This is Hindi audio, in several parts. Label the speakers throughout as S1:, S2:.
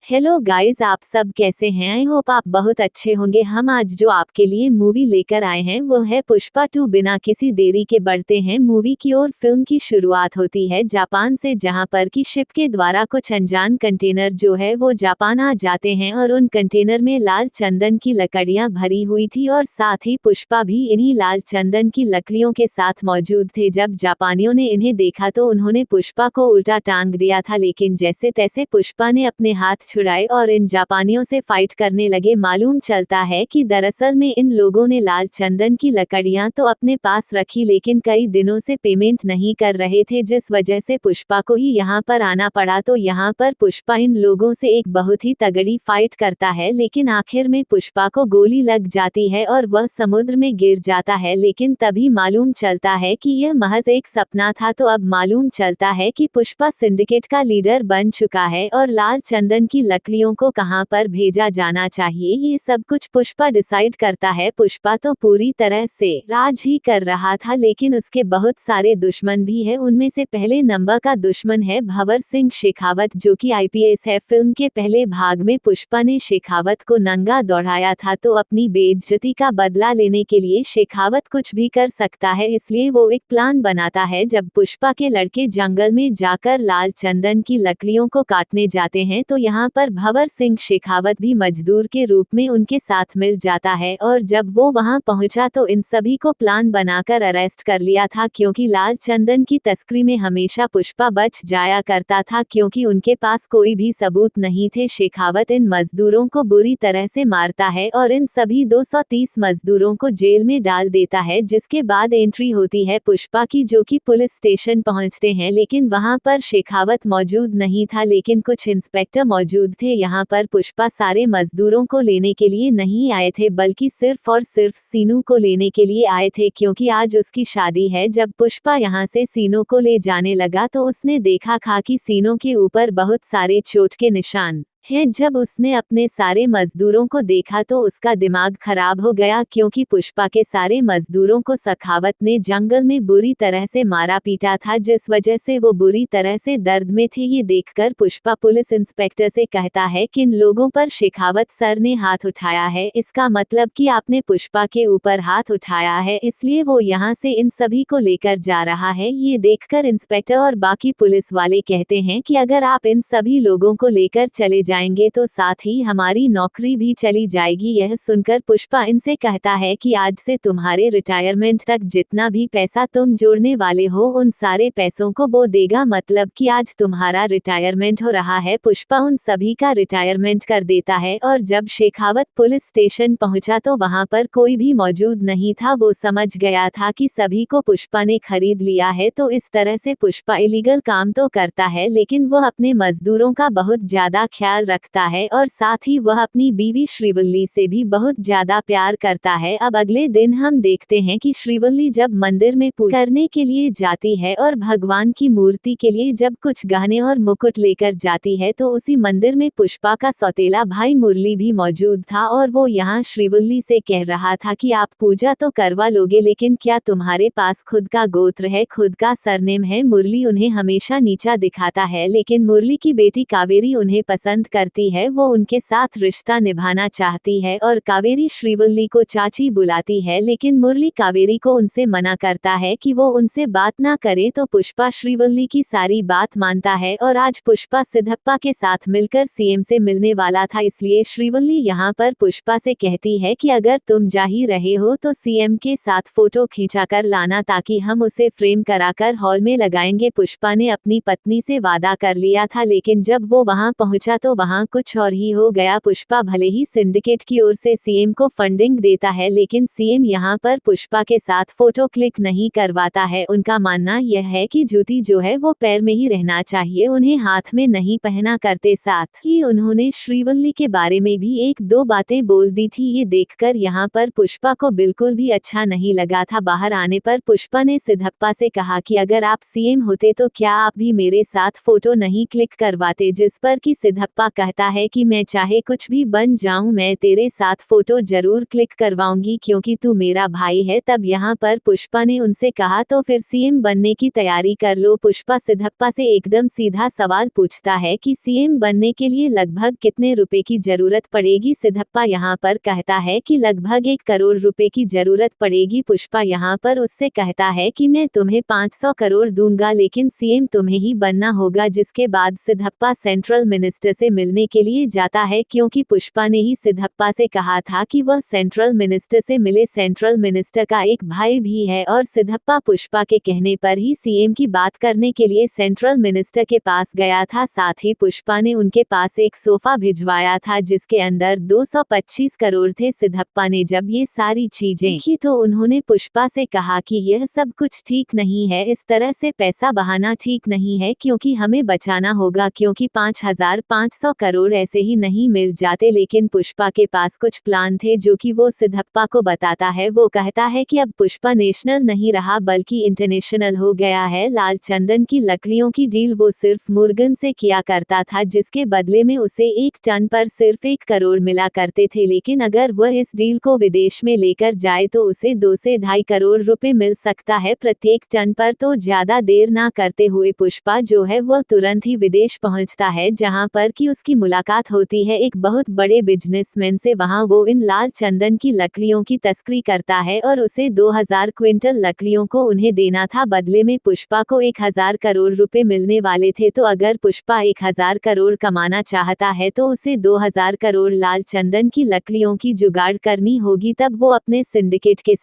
S1: हेलो गाइस, आप सब कैसे हैं? आई होप आप बहुत अच्छे होंगे। हम आज जो आपके लिए मूवी लेकर आए हैं वो है पुष्पा 2। बिना किसी देरी के बढ़ते हैं मूवी की ओर। फिल्म की शुरुआत होती है जापान से, जहां पर की शिप के द्वारा कुछ अनजान कंटेनर जो है वो जापान आ जाते हैं और उन कंटेनर में लाल चंदन की लकड़ियां भरी हुई थी और साथ ही पुष्पा भी इन्हीं लाल चंदन की लकड़ियों के साथ मौजूद थे। जब जापानियों ने इन्हें देखा तो उन्होंने पुष्पा को उल्टा टांग दिया था, लेकिन जैसे तैसे पुष्पा ने अपने हाथ छुड़ाए और इन जापानियों से फाइट करने लगे। मालूम चलता है कि दरअसल में इन लोगों ने लाल चंदन की लकड़ियां तो अपने पास रखी, लेकिन कई दिनों से पेमेंट नहीं कर रहे थे, जिस वजह से पुष्पा को ही यहाँ पर आना पड़ा। तो यहाँ पर पुष्पा इन लोगों से एक बहुत ही तगड़ी फाइट करता है, लेकिन आखिर में पुष्पा को गोली लग जाती है और वह समुद्र में गिर जाता है। लेकिन तभी मालूम चलता है कि यह महज एक सपना था। तो अब मालूम चलता है कि पुष्पा सिंडिकेट का लीडर बन चुका है और लाल चंदन की लकड़ियों को कहां पर भेजा जाना चाहिए ये सब कुछ पुष्पा डिसाइड करता है। पुष्पा तो पूरी तरह से राज ही कर रहा था, लेकिन उसके बहुत सारे दुश्मन भी है। उनमें से पहले नंबर का दुश्मन है भंवर सिंह शेखावत, जो कि आईपीएस है। फिल्म के पहले भाग में पुष्पा ने शेखावत को नंगा दौड़ाया था, तो अपनी बेइज्जती का बदला लेने के लिए शेखावत कुछ भी कर सकता है, इसलिए वो एक प्लान बनाता है। जब पुष्पा के लड़के जंगल में जाकर लाल चंदन की लकड़ियों को काटने जाते हैं तो यहाँ पर भंवर सिंह शेखावत भी मजदूर के रूप में उनके साथ मिल जाता है। और जब वो वहां पहुंचा तो इन सभी को प्लान बनाकर अरेस्ट कर लिया था, क्योंकि लाल चंदन की तस्करी में हमेशा पुष्पा बच जाया करता था, क्योंकि उनके पास कोई भी सबूत नहीं थे। शेखावत इन मजदूरों को बुरी तरह से मारता है और इन सभी 230 मजदूरों को जेल में डाल देता है, जिसके बाद एंट्री होती है पुष्पा की, जो कि पुलिस स्टेशन पहुंचते हैं। लेकिन वहां पर शेखावत मौजूद नहीं था, लेकिन कुछ इंस्पेक्टर मौजूद थे। यहाँ पर पुष्पा सारे मजदूरों को लेने के लिए नहीं आए थे, बल्कि सिर्फ और सिर्फ सीनू को लेने के लिए आए थे, क्योंकि आज उसकी शादी है। जब पुष्पा यहाँ से सीनू को ले जाने लगा तो उसने देखा कि सीनू के ऊपर बहुत सारे चोट के निशान हैं। जब उसने अपने सारे मजदूरों को देखा तो उसका दिमाग खराब हो गया, क्योंकि पुष्पा के सारे मजदूरों को शेखावत ने जंगल में बुरी तरह से मारा पीटा था, जिस वजह से वो बुरी तरह से दर्द में थे। ये देखकर पुष्पा पुलिस इंस्पेक्टर से कहता है कि इन लोगों पर शेखावत सर ने हाथ उठाया है, इसका मतलब कि आपने पुष्पा के ऊपर हाथ उठाया है, इसलिए वो यहाँ से इन सभी को लेकर जा रहा है। ये देखकर इंस्पेक्टर और बाकी पुलिस वाले कहते हैं कि अगर आप इन सभी लोगों को लेकर चले जाएंगे तो साथ ही हमारी नौकरी भी चली जाएगी। यह सुनकर पुष्पा इनसे कहता है कि आज से तुम्हारे रिटायरमेंट तक जितना भी पैसा तुम जोड़ने वाले हो उन सारे पैसों को वो देगा, मतलब कि आज तुम्हारा रिटायरमेंट हो रहा है। पुष्पा उन सभी का रिटायरमेंट कर देता है और जब शेखावत पुलिस स्टेशन पहुंचा तो वहां पर कोई भी मौजूद नहीं था। वो समझ गया था कि सभी को पुष्पा ने खरीद लिया है, तो इस तरह से पुष्पा इलीगल काम तो करता है, लेकिन वह अपने मजदूरों का बहुत ज्यादा ख्याल रखता है और साथ ही वह अपनी बीवी श्रीवल्ली से भी बहुत ज्यादा प्यार करता है। अब अगले दिन हम देखते हैं कि श्रीवल्ली जब मंदिर में पूजा करने के लिए जाती है और भगवान की मूर्ति के लिए जब कुछ गहने और मुकुट लेकर जाती है, तो उसी मंदिर में पुष्पा का सौतेला भाई मुरली भी मौजूद था और वो यहाँ श्रीवल्ली से कह रहा था कि आप पूजा तो करवा लोगे, लेकिन क्या तुम्हारे पास खुद का गोत्र है, खुद का सरनेम है? मुरली उन्हें हमेशा नीचा दिखाता है, लेकिन मुरली की बेटी कावेरी उन्हें पसंद करती है। वो उनके साथ रिश्ता निभाना चाहती है और कावेरी श्रीवल्ली को चाची बुलाती है, लेकिन मुरली कावेरी को उनसे मना करता है कि वो उनसे बात ना करे। तो पुष्पा श्रीवल्ली की सारी बात मानता है और आज पुष्पा सिद्धप्पा के साथ मिलकर सीएम से मिलने वाला था, इसलिए श्रीवल्ली यहाँ पर पुष्पा से कहती है कि अगर तुम जा ही रहे हो तो सीएम के साथ फोटो खींचाकर लाना, ताकि हम उसे फ्रेम कराकर हॉल में लगाएंगे। पुष्पा ने अपनी पत्नी से वादा कर लिया था, लेकिन जब वो वहां पहुंचा तो वहां कुछ और ही हो गया। पुष्पा भले ही सिंडिकेट की ओर से सीएम को फंडिंग देता है, लेकिन सीएम यहाँ पर पुष्पा के साथ फोटो क्लिक नहीं करवाता है। उनका मानना यह है कि जूती जो है वो पैर में ही रहना चाहिए, उन्हें हाथ में नहीं पहना करते। साथ ही उन्होंने श्रीवल्ली के बारे में भी एक दो बातें बोल दी थी। ये देखकर यहाँ पर पुष्पा को बिल्कुल भी अच्छा नहीं लगा था। बाहर आने पर पुष्पा ने सिद्धप्पा से कहा कि अगर आप सीएम होते तो क्या आप भी मेरे साथ फोटो नहीं क्लिक करवाते, जिस पर कि सिद्धप्पा सिद्धप्पा कहता है कि मैं चाहे कुछ भी बन जाऊं, मैं तेरे साथ फोटो जरूर क्लिक करवाऊंगी क्योंकि तू मेरा भाई है। तब यहाँ पर पुष्पा ने उनसे कहा तो फिर सीएम बनने की तैयारी कर लो। पुष्पा सिद्धप्पा से एकदम सीधा सवाल पूछता है कि सीएम बनने के लिए लगभग कितने रुपए की जरूरत पड़ेगी। सिद्धप्पा यहाँ पर कहता है कि लगभग 1 करोड़ रुपए की जरूरत पड़ेगी। पुष्पा यहाँ पर उससे कहता है कि मैं तुम्हें 500 करोड़ दूंगा लेकिन सीएम तुम्हें ही बनना होगा। जिसके बाद सिद्धप्पा सेंट्रल मिनिस्टर से मिलने के लिए जाता है क्योंकि पुष्पा ने ही सिद्धप्पा से कहा था कि वह सेंट्रल मिनिस्टर से मिले। सेंट्रल मिनिस्टर का एक भाई भी है और सिद्धप्पा पुष्पा के कहने पर ही सीएम की बात करने के लिए सेंट्रल मिनिस्टर के पास गया था। साथ ही पुष्पा ने उनके पास एक सोफा भिजवाया था जिसके अंदर 225 करोड़ थे। सिद्धप्पा ने जब ये सारी चीजें की तो उन्होंने पुष्पा से कहा कि यह सब कुछ ठीक नहीं है, इस तरह से पैसा बहाना ठीक नहीं है क्योंकि हमें बचाना होगा क्योंकि 5500 करोड़ ऐसे ही नहीं मिल जाते। लेकिन पुष्पा के पास कुछ प्लान थे जो कि वो सिद्धप्पा को बताता है। वो कहता है कि अब पुष्पा नेशनल नहीं रहा बल्कि इंटरनेशनल हो गया है। लाल चंदन की लकड़ियों की डील वो सिर्फ मुर्गन से किया करता था जिसके बदले में उसे 1 टन पर सिर्फ 1 करोड़ मिला करते थे, लेकिन अगर वह इस डील को विदेश में लेकर जाए तो उसे 2 से 2.5 करोड़ रुपए मिल सकता है प्रत्येक टन पर। तो ज्यादा देर ना करते हुए पुष्पा जो है वह तुरंत ही विदेश पहुंचता है जहां पर कि उसकी मुलाकात होती है एक बहुत बड़े बिजनेसमैन से। वहां वो इन लाल चंदन की लकड़ियों की तस्करी करता है और उसे 2000 क्विंटल लकड़ियों को उन्हें देना था। बदले में पुष्पा को 1000 करोड़ रुपए मिलने वाले थे। तो अगर पुष्पा 1000 करोड़ कमाना चाहता है तो उसे 2000 करोड़ लाल चंदन की लकड़ियों की जुगाड़ करनी होगी। तब वो अपने सिंडिकेट के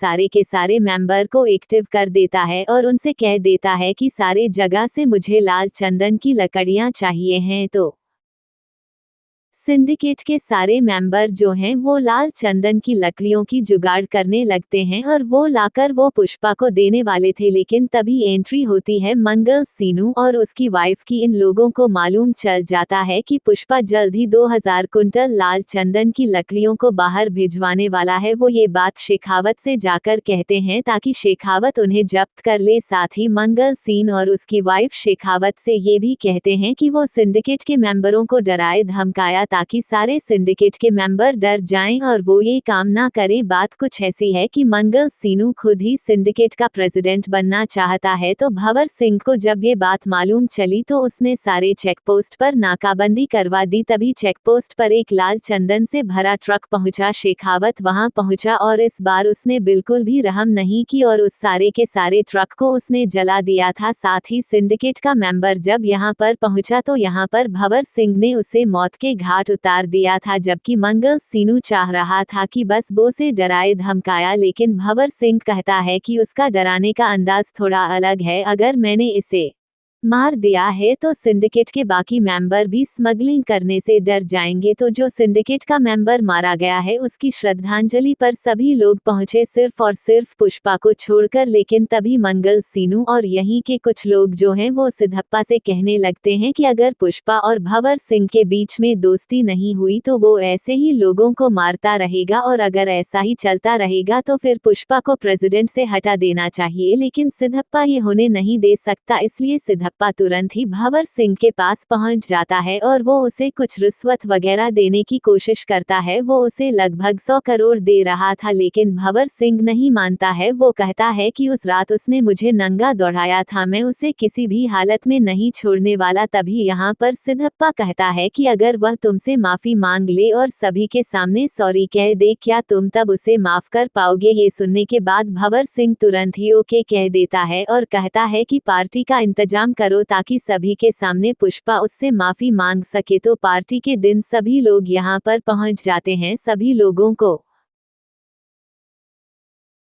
S1: सारे मेंबर को एक्टिव कर देता है और उनसे कह देता है कि सारे जगह से मुझे लाल चंदन की लकड़ियां चाहिए हैं। तो सिंडिकेट के सारे मेंबर जो हैं वो लाल चंदन की लकड़ियों की जुगाड़ करने लगते हैं और वो लाकर वो पुष्पा को देने वाले थे। लेकिन तभी एंट्री होती है मंगल सीनू और उसकी वाइफ की। इन लोगों को मालूम चल जाता है कि पुष्पा जल्द ही 2000 कुंटल लाल चंदन की लकड़ियों को बाहर भिजवाने वाला है। वो ये बात शेखावत से जाकर कहते हैं ताकि शेखावत उन्हें जब्त कर ले। साथ ही मंगल सीन और उसकी वाइफ शेखावत से ये भी कहते हैं कि वो सिंडिकेट के मेंबरों को डराए धमकाया ताकि सारे सिंडिकेट के मेंबर डर जाएं और वो ये काम ना करें। बात कुछ ऐसी है कि मंगल सीनू खुद ही सिंडिकेट का प्रेसिडेंट बनना चाहता है। तो भंवर सिंह को जब ये बात मालूम चली तो उसने सारे चेकपोस्ट पर नाकाबंदी करवा दी। तभी चेकपोस्ट पर एक लाल चंदन से भरा ट्रक पहुंचा। शेखावत वहां पहुंचा और इस बार उसने बिल्कुल भी रहम नहीं की और उस सारे के सारे ट्रक को उसने जला दिया था। साथ ही सिंडिकेट का मेंबर जब यहाँ पर पहुंचा तो यहाँ पर भंवर सिंह ने उसे मौत के घाट उतार दिया था, जबकि मंगल सीनू चाह रहा था कि बस वो से डराए धमकाया। लेकिन भंवर सिंह कहता है कि उसका डराने का अंदाज थोड़ा अलग है। अगर मैंने इसे मार दिया है तो सिंडिकेट के बाकी मेंबर भी स्मगलिंग करने से डर जाएंगे। तो जो सिंडिकेट का मेंबर मारा गया है उसकी श्रद्धांजलि पर सभी लोग पहुंचे सिर्फ और सिर्फ पुष्पा को छोड़कर। लेकिन तभी मंगल सीनू और यहीं के कुछ लोग जो हैं वो सिद्धप्पा से कहने लगते हैं कि अगर पुष्पा और भंवर सिंह के बीच में दोस्ती नहीं हुई तो वो ऐसे ही लोगों को मारता रहेगा और अगर ऐसा ही चलता रहेगा तो फिर पुष्पा को प्रेसिडेंट से हटा देना चाहिए। लेकिन सिद्धप्पा ये होने नहीं दे सकता, इसलिए सिद्धप्पा तुरंत ही भंवर सिंह के पास पहुंच जाता है और वो उसे कुछ रिश्वत वगैरह देने की कोशिश करता है। वो उसे लगभग 100 करोड़ दे रहा था लेकिन भंवर सिंह नहीं मानता है। वो कहता है कि उस रात उसने मुझे नंगा दौड़ाया था, मैं उसे किसी भी हालत में नहीं छोड़ने वाला। तभी यहाँ पर सिद्धप्पा कहता है कि अगर वह तुमसे माफी मांग ले और सभी के सामने सॉरी कह दे, क्या तुम तब उसे माफ कर पाओगे? ये सुनने के बाद भंवर सिंह तुरंत ही ओके कह देता है और कहता है कि पार्टी का इंतजाम करो ताकि सभी के सामने पुष्पा उससे माफी मांग सके। तो पार्टी के दिन सभी लोग यहाँ पर पहुंच जाते हैं। सभी लोगों को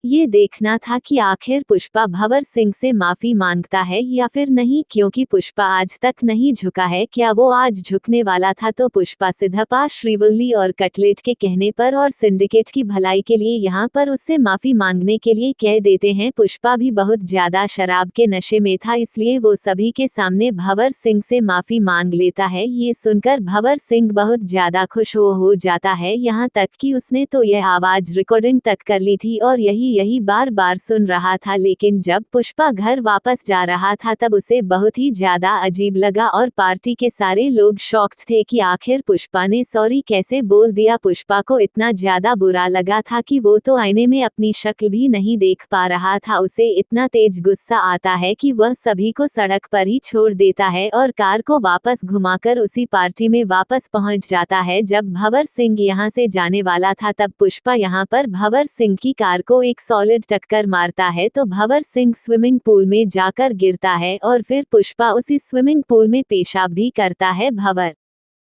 S1: ये देखना था कि आखिर पुष्पा भंवर सिंह से माफी मांगता है या फिर नहीं, क्योंकि पुष्पा आज तक नहीं झुका है। क्या वो आज झुकने वाला था? तो पुष्पा सिद्धप्पा, श्रीवल्ली और कटलेट के कहने पर और सिंडिकेट की भलाई के लिए यहाँ पर उससे माफी मांगने के लिए कह देते हैं। पुष्पा भी बहुत ज्यादा शराब के नशे में था, इसलिए वो सभी के सामने भंवर सिंह से माफी मांग लेता है। ये सुनकर भंवर सिंह बहुत ज्यादा खुश हो जाता है, यहाँ तक कि उसने तो यह आवाज रिकॉर्डिंग तक कर ली थी और यही यही बार बार सुन रहा था, लेकिन जब पुष्पा घर वापस जा रहा था तब उसे बहुत ही ज्यादा अजीब लगा और पार्टी के सारे लोग शॉक्ड थे कि आखिर पुष्पा ने सॉरी कैसे बोल दिया। पुष्पा को इतना ज्यादा बुरा लगा था कि वो तो आईने में अपनी शक्ल भी नहीं देख पा रहा था। उसे इतना तेज गुस्सा आता है कि वह सभी को सड़क पर ही छोड़ देता है और कार को वापस घुमाकर उसी पार्टी में वापस पहुंच जाता है। जब भंवर सिंह यहां से जाने वाला था तब पुष्पा यहां पर भंवर सिंह की कार को एक सॉलिड टक्कर मारता है तो भंवर सिंह स्विमिंग पूल में जाकर गिरता है और फिर पुष्पा उसी स्विमिंग पूल में पेशाब भी करता है। भंवर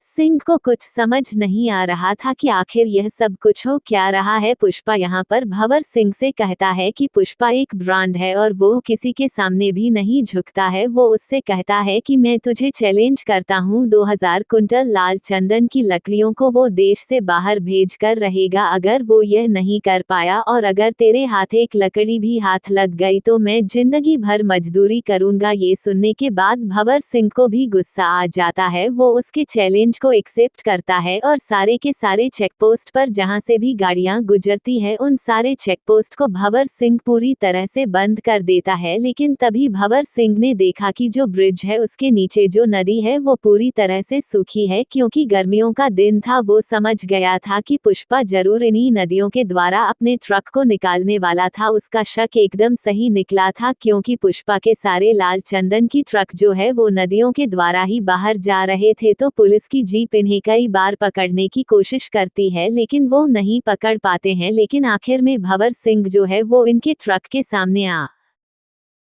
S1: सिंह को कुछ समझ नहीं आ रहा था कि आखिर यह सब कुछ हो क्या रहा है। पुष्पा यहाँ पर भंवर सिंह से कहता है कि पुष्पा एक ब्रांड है और वो किसी के सामने भी नहीं झुकता है। वो उससे कहता है कि मैं तुझे चैलेंज करता हूँ, 2000 कुंटल लाल चंदन की लकड़ियों को वो देश से बाहर भेज कर रहेगा। अगर वो यह नहीं कर पाया और अगर तेरे हाथ एक लकड़ी भी हाथ लग गई तो मैं जिंदगी भर मजदूरी करूंगा। ये सुनने के बाद भंवर सिंह को भी गुस्सा आ जाता है। वो उसके चैलेंज को एक्सेप्ट करता है और सारे के सारे चेकपोस्ट पर जहां से भी गाड़ियां गुजरती है उन सारे चेकपोस्ट को भंवर सिंह पूरी तरह से बंद कर देता है। लेकिन तभी भंवर सिंह ने देखा कि जो ब्रिज है उसके नीचे जो नदी है वो पूरी तरह से सूखी है। क्योंकि गर्मियों का दिन था, वो समझ गया था कि पुष्पा जरूर इन्हीं नदियों के द्वारा अपने ट्रक को निकालने वाला था। उसका शक एकदम सही निकला था क्योंकि पुष्पा के सारे लाल चंदन की ट्रक जो है वो नदियों के द्वारा ही बाहर जा रहे थे। तो पुलिस की जीप इन्हें कई बार पकड़ने की कोशिश करती है लेकिन वो नहीं पकड़ पाते हैं। लेकिन आखिर में भंवर सिंह जो है वो इनके ट्रक के सामने आ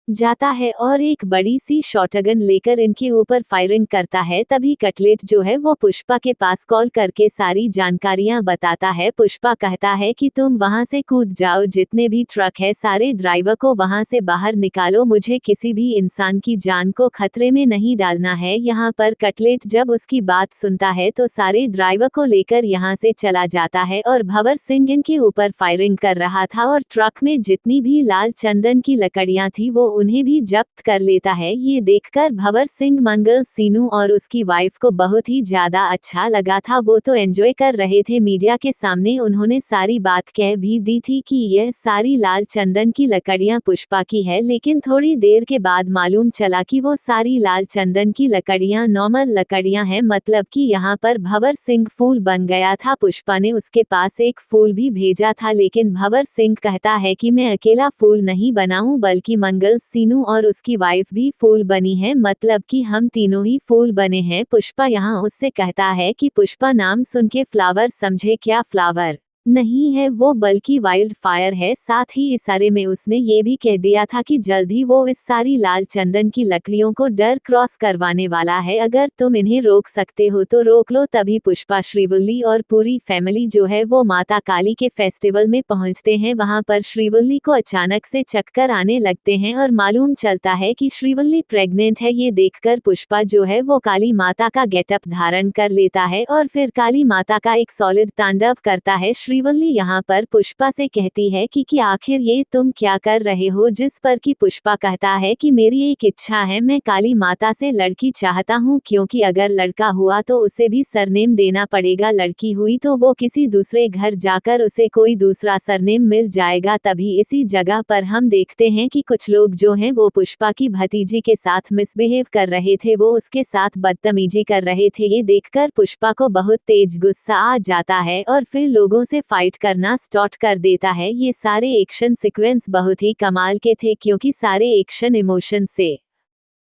S1: जाता है और एक बड़ी सी शॉटगन लेकर इनके ऊपर फायरिंग करता है। तभी कटलेट जो है वो पुष्पा के पास कॉल करके सारी जानकारियां बताता है। पुष्पा कहता है कि तुम वहां से कूद जाओ, जितने भी ट्रक है सारे ड्राइवर को वहां से बाहर निकालो, मुझे किसी भी इंसान की जान को खतरे में नहीं डालना है। यहाँ पर कटलेट जब उसकी बात सुनता है तो सारे ड्राइवर को लेकर यहाँ से चला जाता है और भंवर सिंह इनके ऊपर फायरिंग कर रहा था और ट्रक में जितनी भी लाल चंदन की लकड़ियां थी वो उन्हें भी जब्त कर लेता है। ये देखकर भंवर सिंह मंगल सीनू और उसकी वाइफ को बहुत ही ज्यादा अच्छा लगा था। वो तो एंजॉय कर रहे थे। मीडिया के सामने उन्होंने सारी बात कह भी दी थी कि यह सारी लाल चंदन की लकड़ियां पुष्पा की है। लेकिन थोड़ी देर के बाद मालूम चला कि वो सारी लाल चंदन की लकड़ियां नॉर्मल लकड़ियां हैं, मतलब कि यहाँ पर भंवर सिंह फूल बन गया था। पुष्पा ने उसके पास एक फूल भी भेजा था लेकिन भंवर सिंह कहता है कि मैं अकेला फूल नहीं बनाऊं बल्कि मंगल सीनू और उसकी वाइफ भी फूल बनी है, मतलब कि हम तीनों ही फूल बने हैं। पुष्पा यहाँ उससे कहता है कि पुष्पा नाम सुन के फ्लावर समझे क्या, फ्लावर नहीं है वो बल्कि वाइल्ड फायर है। साथ ही इशारे में उसने ये भी कह दिया था कि जल्द ही वो इस सारी लाल चंदन की लकड़ियों को डर क्रॉस करवाने वाला है। अगर तुम इन्हें रोक सकते हो तो रोक लो। तभी पुष्पा, श्रीवल्ली और पूरी फैमिली जो है वो माता काली के फेस्टिवल में पहुंचते हैं। वहां पर श्रीवल्ली को अचानक से चक्कर आने लगते हैं और मालूम चलता है कि श्रीवल्ली प्रेग्नेंट है। ये देखकर पुष्पा जो है वो काली माता का गेटअप धारण कर लेता है और फिर काली माता का एक सॉलिड तांडव करता है। श्रीवल्ली यहाँ पर पुष्पा से कहती है कि आखिर ये तुम क्या कर रहे हो, जिस पर कि पुष्पा कहता है कि मेरी एक इच्छा है, मैं काली माता से लड़की चाहता हूँ क्योंकि अगर लड़का हुआ तो उसे भी सरनेम देना पड़ेगा, लड़की हुई तो वो किसी दूसरे घर जाकर उसे कोई दूसरा सरनेम मिल जाएगा। तभी इसी जगह पर हम देखते हैं कि कुछ लोग जो हैं वो पुष्पा की भतीजी के साथ मिसबिहेव कर रहे थे, वो उसके साथ बदतमीजी कर रहे थे। ये देखकर पुष्पा को बहुत तेज गुस्सा आ जाता है और फिर लोगों से फाइट करना स्टार्ट कर देता है। ये सारे एक्शन सीक्वेंस बहुत ही कमाल के थे क्योंकि सारे एक्शन इमोशन से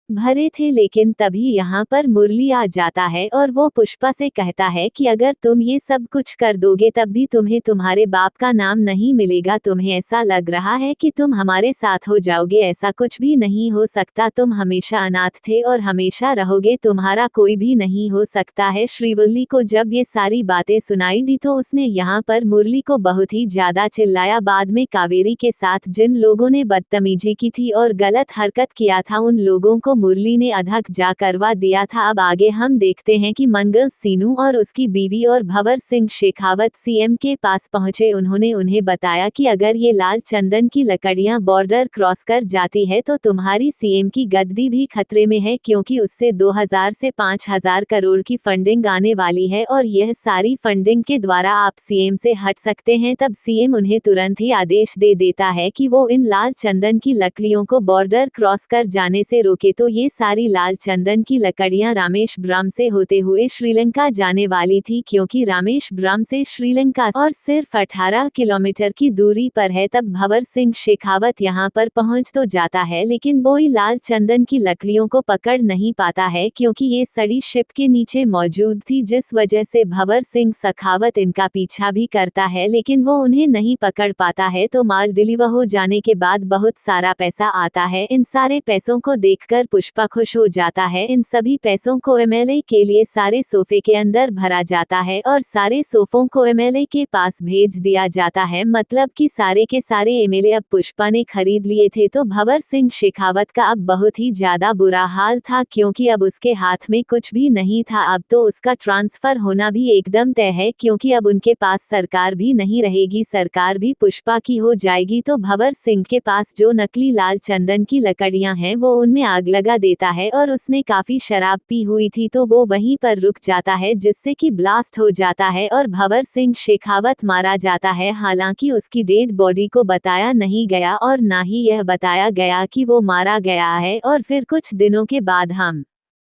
S1: भरे थे। लेकिन तभी यहाँ पर मुरली आ जाता है और वो पुष्पा से कहता है कि अगर तुम ये सब कुछ कर दोगे तब भी तुम्हें तुम्हारे बाप का नाम नहीं मिलेगा। तुम्हें ऐसा लग रहा है कि तुम हमारे साथ हो जाओगे, ऐसा कुछ भी नहीं हो सकता। तुम हमेशा अनाथ थे और हमेशा रहोगे, तुम्हारा कोई भी नहीं हो सकता है। श्रीवल्ली को जब ये सारी बातें सुनाई दी तो उसने यहाँ पर मुरली को बहुत ही ज्यादा चिल्लाया। बाद में कावेरी के साथ जिन लोगों ने बदतमीजी की थी और गलत हरकत किया था उन लोगों को मुरली ने अधक जा करवा दिया था। अब आगे हम देखते हैं कि मंगल सीनू और उसकी बीवी और भंवर सिंह शेखावत सीएम के पास पहुंचे। उन्होंने उन्हें बताया कि अगर ये लाल चंदन की लकड़ियां बॉर्डर क्रॉस कर जाती है तो तुम्हारी सीएम की गद्दी भी खतरे में है, क्योंकि उससे 2000 से 5000 करोड़ की फंडिंग आने वाली है और यह सारी फंडिंग के द्वारा आप सीएम से हट सकते हैं। तब सीएम उन्हें तुरंत ही आदेश दे देता है कि वो इन लाल चंदन की लकड़ियों को बॉर्डर क्रॉस कर जाने से रोके। तो ये सारी लाल चंदन की लकड़ियां रामेश्वरम से होते हुए श्रीलंका जाने वाली थी, क्योंकि रामेश्वरम से श्रीलंका और सिर्फ 18 किलोमीटर की दूरी पर है। तब भंवर सिंह शेखावत यहाँ पर पहुँच तो जाता है, लेकिन वो लाल चंदन की लकड़ियों को पकड़ नहीं पाता है, क्योंकि ये सड़ी शिप के नीचे मौजूद थी, जिस वजह से भंवर सिंह शेखावत इनका पीछा भी करता है, लेकिन वो उन्हें नहीं पकड़ पाता है। तो माल डिलीवर हो जाने के बाद बहुत सारा पैसा आता है। इन सारे पैसों को देखकर पुष्पा खुश हो जाता है। इन सभी पैसों को एमएलए के लिए सारे सोफे के अंदर भरा जाता है और सारे सोफों को एमएलए के पास भेज दिया जाता है। मतलब कि सारे के सारे एमएलए अब पुष्पा ने खरीद लिए थे। तो भंवर सिंह शेखावत का अब बहुत ही ज्यादा बुरा हाल था, क्योंकि अब उसके हाथ में कुछ भी नहीं था। अब तो उसका ट्रांसफर होना भी एकदम तय है, क्योंकि अब उनके पास सरकार भी नहीं रहेगी, सरकार भी पुष्पा की हो जाएगी। तो भंवर सिंह के पास जो नकली लाल चंदन की लकड़ियां हैं वो उनमें आग लगा देता है और उसने काफी शराब पी हुई थी, तो वो वहीं पर रुक जाता है, जिससे कि ब्लास्ट हो जाता है और भंवर सिंह शेखावत मारा जाता है। हालांकि उसकी डेड बॉडी को बताया नहीं गया और ना ही यह बताया गया कि वो मारा गया है। और फिर कुछ दिनों के बाद हम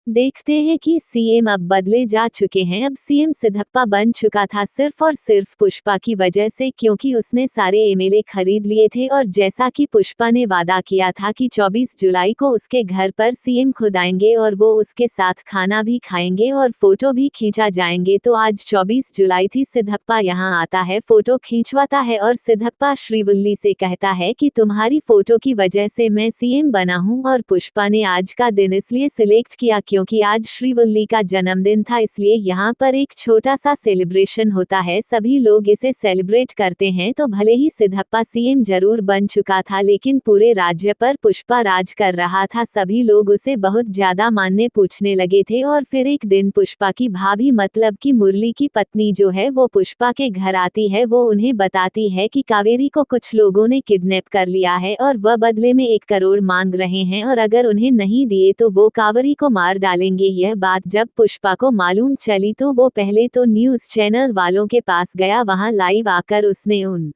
S1: देखते हैं कि सीएम अब बदले जा चुके हैं। अब सीएम सिद्धप्पा बन चुका था सिर्फ और सिर्फ पुष्पा की वजह से, क्योंकि उसने सारे एमएलए खरीद लिए थे और जैसा कि पुष्पा ने वादा किया था कि 24 जुलाई को उसके घर पर सीएम खुद आएंगे और वो उसके साथ खाना भी खाएंगे और फोटो भी खींचा जाएंगे। तो आज 24 जुलाई थी, सिद्धप्पा यहाँ आता है, फोटो खींचवाता है और सिद्धप्पा श्रीवल्ली से कहता है कि तुम्हारी फोटो की वजह से मैं सीएम बना हूँ। और पुष्पा ने आज का दिन इसलिए सिलेक्ट किया क्योंकि आज श्रीवल्ली का जन्मदिन था, इसलिए यहाँ पर एक छोटा सा सेलिब्रेशन होता है, सभी लोग इसे सेलिब्रेट करते हैं। तो भले ही सिद्धप्पा सीएम जरूर बन चुका था, लेकिन पूरे राज्य पर पुष्पा राज कर रहा था, सभी लोग उसे बहुत ज्यादा मानने पूछने लगे थे। और फिर एक दिन पुष्पा की भाभी मतलब कि मुरली की पत्नी जो है वो पुष्पा के घर आती है। वो उन्हें बताती है कि कावेरी को कुछ लोगों ने किडनैप कर लिया है और वह बदले में 1 करोड़ मांग रहे हैं, और अगर उन्हें नहीं दिए तो वो कावेरी को मार डालेंगे। यह बात जब पुष्पा को मालूम चली तो वो पहले तो न्यूज चैनल वालों के पास गया, वहां लाइव आकर उसने उन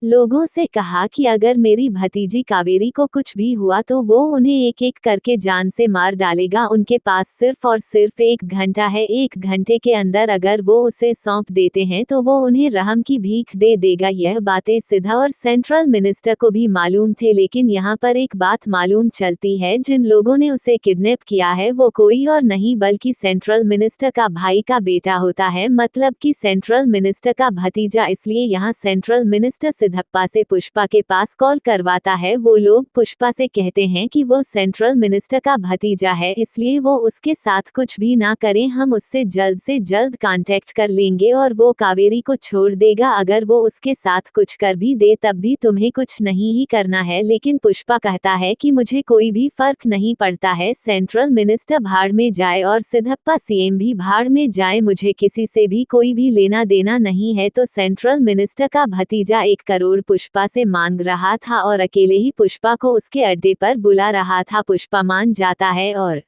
S1: लोगों से कहा कि अगर मेरी भतीजी कावेरी को कुछ भी हुआ तो वो उन्हें एक एक करके जान से मार डालेगा। उनके पास सिर्फ और सिर्फ 1 घंटा है, 1 घंटे के अंदर अगर वो उसे सौंप देते हैं तो वो उन्हें रहम की भीख दे देगा। यह बातें सिद्धा और सेंट्रल मिनिस्टर को भी मालूम थे, लेकिन यहाँ पर एक बात मालूम चलती है, जिन लोगों ने उसे किडनैप किया है वो कोई और नहीं बल्कि सेंट्रल मिनिस्टर का भाई का बेटा होता है, मतलब कि सेंट्रल मिनिस्टर का भतीजा। इसलिए यहाँ सेंट्रल मिनिस्टर सिद्धप्पा से पुष्पा के पास कॉल करवाता है। वो लोग पुष्पा से कहते हैं कि वो सेंट्रल मिनिस्टर का भतीजा है, इसलिए वो उसके साथ कुछ भी ना करें, हम उससे जल्द से जल्द कांटेक्ट कर लेंगे और वो कावेरी को छोड़ देगा। अगर वो उसके साथ कुछ कर भी दे तब भी तुम्हें कुछ नहीं ही करना है। लेकिन पुष्पा कहता है कि मुझे कोई भी फर्क नहीं पड़ता है, सेंट्रल मिनिस्टर भाड़ में जाए और सिद्धप्पा सीएम भी भाड़ में जाए, मुझे किसी से भी कोई भी लेना देना नहीं है। तो सेंट्रल मिनिस्टर का भतीजा 1 करोड़ पुष्पा से मांग रहा था और अकेले ही पुष्पा को उसके अड्डे पर बुला रहा था। पुष्पा मान जाता है और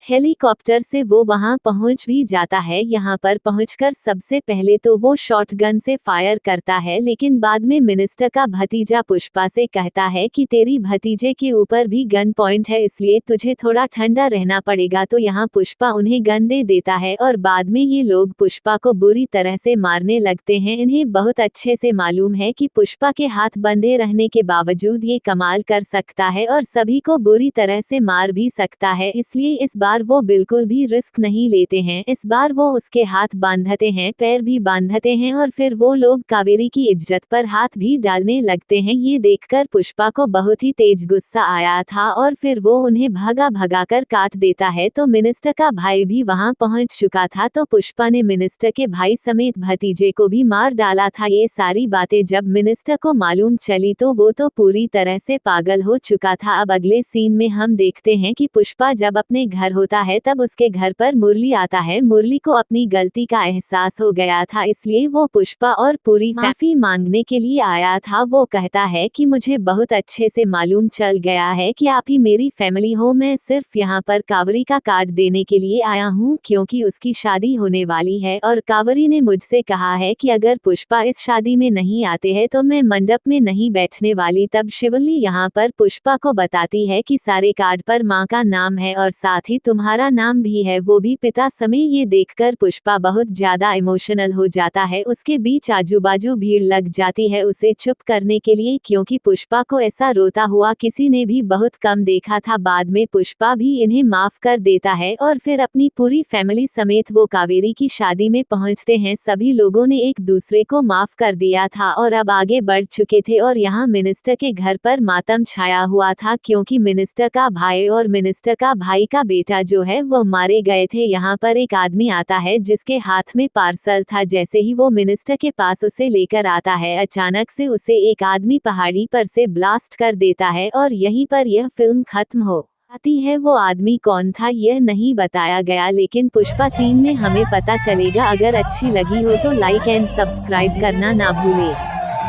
S1: हेलीकॉप्टर से वो वहां पहुंच भी जाता है। यहाँ पर पहुंचकर सबसे पहले तो वो शॉटगन से फायर करता है, लेकिन बाद में मिनिस्टर का भतीजा पुष्पा से कहता है कि तेरी भतीजे के ऊपर भी गन पॉइंट है, इसलिए तुझे थोड़ा ठंडा रहना पड़ेगा। तो यहाँ पुष्पा उन्हें गन दे देता है और बाद में ये लोग पुष्पा को बुरी तरह से मारने लगते हैं। इन्हें बहुत अच्छे से मालूम है कि पुष्पा के हाथ बंधे रहने के बावजूद ये कमाल कर सकता है और सभी को बुरी तरह से मार भी सकता है, इसलिए इस बात बार वो बिल्कुल भी रिस्क नहीं लेते हैं। इस बार वो उसके हाथ बांधते हैं, पैर भी बांधते हैं और फिर वो लोग कावेरी की इज्जत पर हाथ भी डालने लगते हैं। ये देखकर पुष्पा को बहुत ही तेज गुस्सा आया था और फिर वो उन्हें भगा भगा कर काट देता है। तो मिनिस्टर का भाई भी वहां पहुंच चुका था, तो पुष्पा ने मिनिस्टर के भाई समेत भतीजे को भी मार डाला था। ये सारी बातें जब मिनिस्टर को मालूम चली तो वो तो पूरी तरह से पागल हो चुका था। अब अगले सीन में हम देखते हैं कि पुष्पा जब अपने घर होता है तब उसके घर पर मुरली आता है। मुरली को अपनी गलती का एहसास हो गया था, इसलिए वो पुष्पा और पूरी माफी मांगने के लिए आया था। वो कहता है कि मुझे बहुत अच्छे से मालूम चल गया है कि आप ही मेरी फैमिली हो, मैं सिर्फ यहाँ पर कावेरी का कार्ड देने के लिए आया हूँ क्योंकि उसकी शादी होने वाली है और कावेरी ने मुझसे कहा है कि अगर पुष्पा इस शादी में नहीं आते हैं तो मैं मंडप में नहीं बैठने वाली। तब शिवल्ली यहाँ पर पुष्पा को बताती है कि सारे कार्ड पर माँ का नाम है और साथ ही तुम्हारा नाम भी है, वो भी पिता समय। ये देखकर पुष्पा बहुत ज्यादा इमोशनल हो जाता है। उसके बीच आजू बाजू भीड़ लग जाती है उसे चुप करने के लिए, क्योंकि पुष्पा को ऐसा रोता हुआ किसी ने भी बहुत कम देखा था। बाद में पुष्पा भी इन्हें माफ कर देता है और फिर अपनी पूरी फैमिली समेत वो कावेरी की शादी में पहुंचते हैं। सभी लोगों ने एक दूसरे को माफ कर दिया था और अब आगे बढ़ चुके थे और यहाँ मिनिस्टर के घर पर मातम छाया हुआ था क्योंकि मिनिस्टर का भाई और मिनिस्टर का भाई का बेटा जो है वो मारे गए थे। यहाँ पर एक आदमी आता है जिसके हाथ में पार्सल था। जैसे ही वो मिनिस्टर के पास उसे लेकर आता है, अचानक से उसे एक आदमी पहाड़ी पर से ब्लास्ट कर देता है और यहीं पर यह फिल्म खत्म हो जाती है। वो आदमी कौन था यह नहीं बताया गया, लेकिन पुष्पा 3 में हमें पता चलेगा। अगर अच्छी लगी हो तो लाइक एंड सब्सक्राइब करना ना भूले।